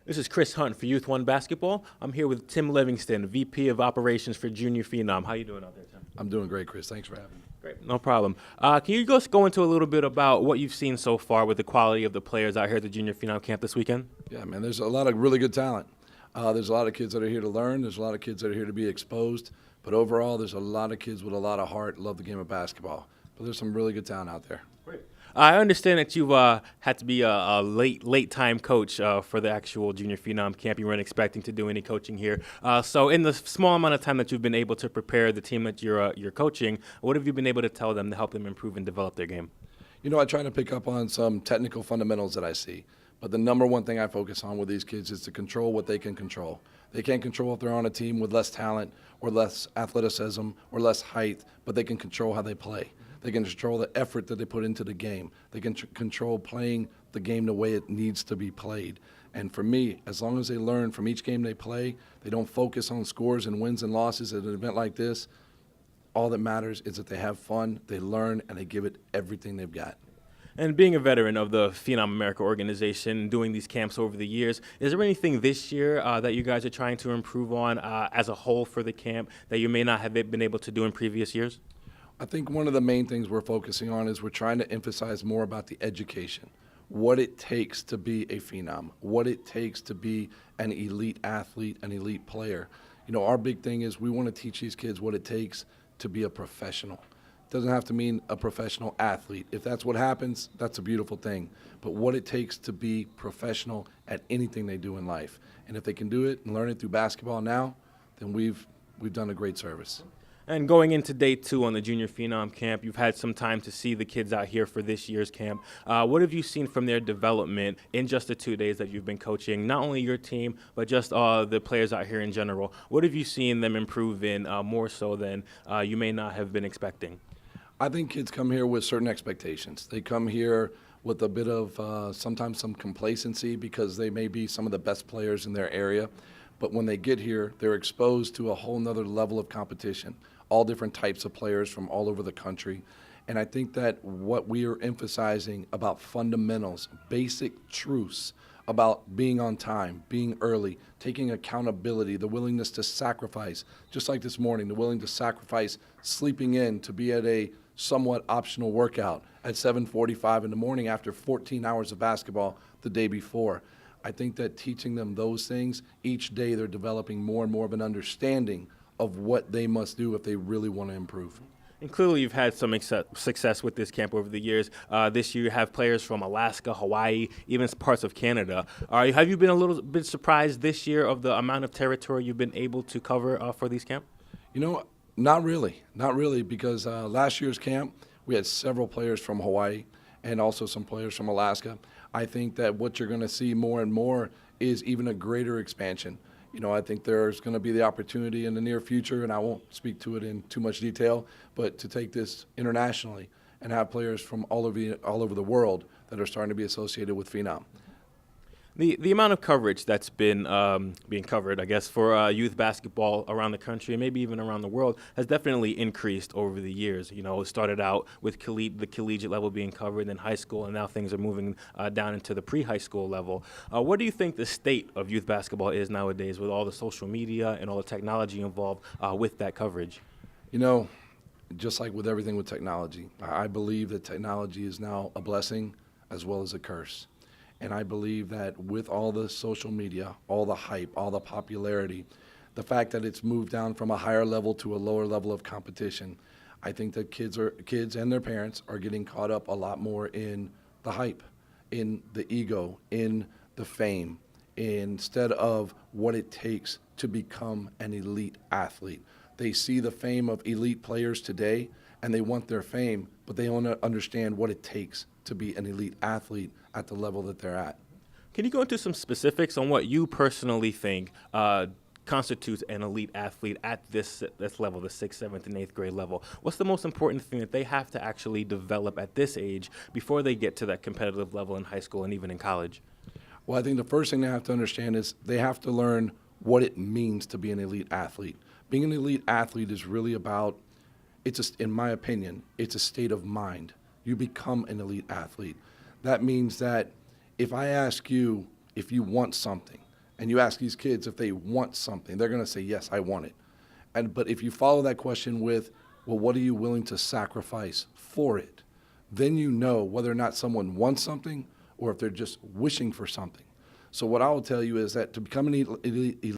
This is Chris Hunt for Youth1 Basketball. I'm here with Tim Livingston, VP of Operations for Junior Phenom. How you doing out there, Tim? I'm doing great, Chris. Thanks for having me. Great, no problem. Can you just go into a little bit about what you've seen so far with the quality of the players out here at the Junior Phenom Camp this weekend? Yeah, man, there's a lot of really good talent. There's a lot of kids that are here to learn. There's a lot of kids that are here to be exposed. But overall, there's a lot of kids with a lot of heart, love the game of basketball. But there's some really good talent out there. Great. I understand that you've had to be a late time coach for the actual Junior Phenom Camp. You weren't expecting to do any coaching here. So in the small amount of time that you've been able to prepare the team that you're coaching, what have you been able to tell them to help them improve and develop their game? You know, I try to pick up on some technical fundamentals that I see. But the number one thing I focus on with these kids is to control what they can control. They can't control if they're on a team with less talent or less athleticism or less height, but they can control how they play. They can control the effort that they put into the game. They can control playing the game the way it needs to be played. And for me, as long as they learn from each game they play, they don't focus on scores and wins and losses at an event like this, all that matters is that they have fun, they learn, and they give it everything they've got. And being a veteran of the Phenom America organization, doing these camps over the years, is there anything this year that you guys are trying to improve on as a whole for the camp that you may not have been able to do in previous years? I think one of the main things we're focusing on is we're trying to emphasize more about the education, what it takes to be a phenom, what it takes to be an elite athlete, an elite player. You know, our big thing is we want to teach these kids what it takes to be a professional. It doesn't have to mean a professional athlete. If that's what happens, that's a beautiful thing. But what it takes to be professional at anything they do in life. And if they can do it and learn it through basketball now, then we've done a great service. And going into day 2 on the Junior Phenom Camp, you've had some time to see the kids out here for this year's camp. What have you seen from their development in just the 2 days that you've been coaching, not only your team, but just the players out here in general? What have you seen them improve in more so than you may not have been expecting? I think kids come here with certain expectations. They come here with a bit of sometimes some complacency because they may be some of the best players in their area. But when they get here, they're exposed to a whole nother level of competition, all different types of players from all over the country. And I think that what we are emphasizing about fundamentals, basic truths about being on time, being early, taking accountability, the willingness to sacrifice, just like this morning, the willing to sacrifice sleeping in to be at a somewhat optional workout at 7:45 in the morning after 14 hours of basketball the day before. I think that teaching them those things, each day they're developing more and more of an understanding of what they must do if they really want to improve. And clearly you've had some success with this camp over the years. This year you have players from Alaska, Hawaii, even parts of Canada. Have you been a little bit surprised this year of the amount of territory you've been able to cover for these camps? You know, not really, because last year's camp we had several players from Hawaii and also some players from Alaska. I think that what you're going to see more and more is even a greater expansion. You know, I think there's going to be the opportunity in the near future, and I won't speak to it in too much detail, but to take this internationally and have players from all over the world that are starting to be associated with Phenom. The amount of coverage that's been being covered, I guess, for youth basketball around the country and maybe even around the world has definitely increased over the years. You know, it started out with the collegiate level being covered, then high school, and now things are moving down into the pre-high school level. What do you think the state of youth basketball is nowadays with all the social media and all the technology involved with that coverage? You know, just like with everything with technology, I believe that technology is now a blessing as well as a curse. And I believe that with all the social media, all the hype, all the popularity, the fact that it's moved down from a higher level to a lower level of competition, I think that kids and their parents are getting caught up a lot more in the hype, in the ego, in the fame, instead of what it takes to become an elite athlete. They see the fame of elite players today, and they want their fame, but they don't understand what it takes to be an elite athlete at the level that they're at. Can you go into some specifics on what you personally think constitutes an elite athlete at this level, the 6th, 7th, and 8th grade level? What's the most important thing that they have to actually develop at this age before they get to that competitive level in high school and even in college? Well, I think the first thing they have to understand is they have to learn what it means to be an elite athlete. Being an elite athlete is really about, in my opinion, it's a state of mind. You become an elite athlete. That means that if I ask you if you want something, and you ask these kids if they want something, they're going to say, yes, I want it. But if you follow that question with, well, what are you willing to sacrifice for it? Then you know whether or not someone wants something or if they're just wishing for something. So what I will tell you is that to become an elite